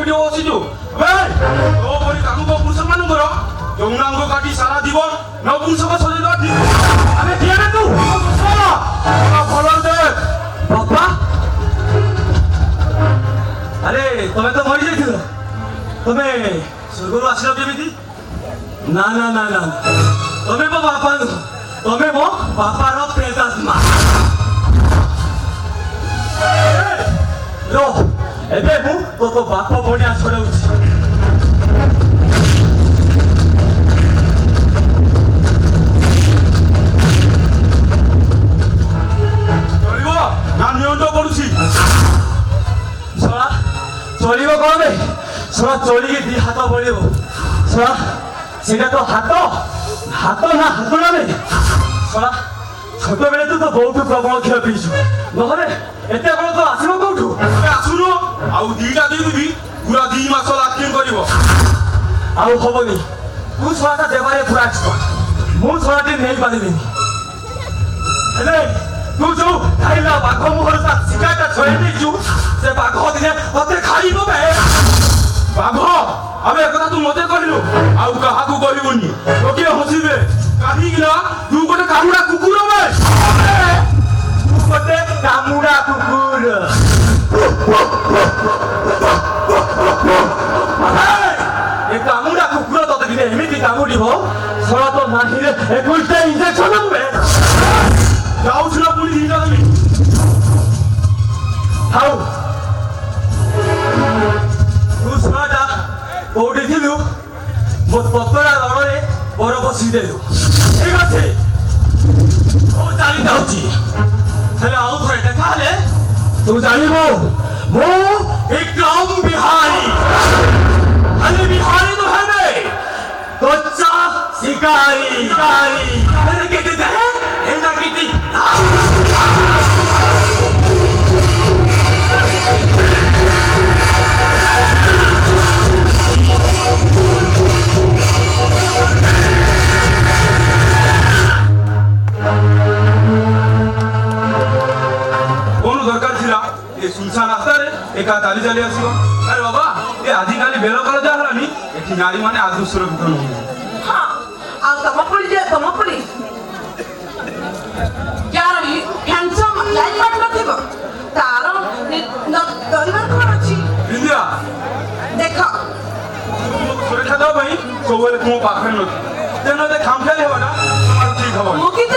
ଏଠି ବସିଛୁ ତୋ ପରି କାମୁକ ପୁରୁଷ ମାନଙ୍କର ଯୌନାଙ୍ଗ କାଟି ସାରା ଜୀବନ ନପୁଂସକ ସଜେଇଦେବା ଠିକ আরে কি রে তুই ଭଲ ଦେ বাবা আরে তুমি তো মরি যাইছিল তুমি স্বর্গରୁ ଆସିଲ କେମିତି না না না না তুমি ମୋ ବାପା ନୁହଁ তুমি ମୋ ବାପାର ପ୍ରେତାତ୍ମା लो ଏବେ ମୁଁ ତୋ ବାପ ବଢିଆ ଛଡ଼ଉଛି ଚଳିବ ନା ନିୟନ୍ତ୍ରଣ କରୁଛି ଶଳା ଚଳିବ କଣ ବେ ଶଳା ଚଳିକି ଦି ହାତ ବଳିବ ଶଳା ସେଇଟା ତ ହାତ ହାତ ନା ହାତ ନା ବେ ଶଳା ଛୋଟବେଳେ ତୁ ତ ବହୁତ ପ୍ରବଳ କ୍ଷୀର ପିଇଛୁ ନହେଲେ ଏତେ ବଳ ତ ଆସିବ କୋଉଠୁ ଆସୁନୁ ଆଉ ଦିଟା ଦେଇଦେବି ପୁରା 2 ମାସ ଲାଷ୍ଟିଂ କରିବ ଆଉ ହବନି ତୁ ଶଳାଟା ଦେବାରେ ପୁରା ଏକ୍ସପର୍ଟ ମୁଁ ଶଳାଟି ନେଇପାରିବିନି ହେଲେ ତୁ ଯୋଉ ଖାଇଲା ବାଘ ମୁହଁରୁ ତା ଶିକାରଟା ଛଡ଼େଇ ଦେଇଛୁ ସେ ବାଘ ଦିନେ ମତେ ଖାଇବ ବେ ବାଘ ଆମେ ଏକଥା ତୁ ମତେ କହିଲୁ ଆଉ କାହାକୁ କହିବୁନି ଲୋକେ ହସିବେ କାହିଁକି ନା ତୁ ଗୋଟେ କାମୁଡା କୁକୁର ବେ ତୁ ଗୋଟେ କାମୁଡା କୁକୁର ଏ କାମୁଡା କୁକୁର ତତେ ଦିନେ ଏମିତି କାମୁଡିବ ଶଳା ତ ନାହିଁରେ 21ଟା ଇଞ୍ଜେକ୍ସନ ଦେବେ ଯାଉଛୁ ନା ପୁଣି ଦିଟା ଦେବି ଥାଉ ତୁ ଶଳାଟା କୋଉଠି ଥିଲୁ ମୋ ପତଳା ରଣରେ ବର ବସିଦେଲୁ ଠିକ ଅଛି ମୁଁ ଚାଲି ଯାଉଛି ହେଲେ ଆଉ ଥରେ ଦେଖା ହେଲେ ତୁ ଜାଣିବୁ ମୁଁ ବିକ୍ରମ ବିହାରୀ ଖାଲି ବିହାରୀ ନୁହେଁ ବେ କଚ୍ଚା ଶିକାରୀ ହେଲେ କେତେ ଦେହ ଏଇଟା କେତେ କଣ ଦରକାର ଥିଲା ଏ ସୁନସାନ ରାସ୍ତାରେ ଏକା ଚାଲି ଚାଲି ଆସିବ ଆରେ ବାବା ଏ ଆଜିକାଲି ବେଲ କଲ ଯାହା ହେଲାନି ଏଠି ନାରୀ ମାନେ ଆଦୌ ସୁରକ୍ଷିତ ନୁହଁ हाँ ଆଉ ତମ ପଳି ଯାହାର ହ୍ୟାଣ୍ଡସମ୍ ଲାଇଫ୍ ପାର୍ଟନର ଥିବ ତାର ଦରିବାର କ'ଣ ଅଛି ଇନ୍ଦିରା ଦେଖ ସୁରକ୍ଷା ଦେବା ପାଇଁ ସବୁବେଳେ ତୁମ ପାଖରେ ନଥିବ ତେଣୁ ଏତେ ଖାମଖିଆଲି ହେବାଟା ଆମର ଠିକ ହବନି ମୁଁ କିନ୍ତୁ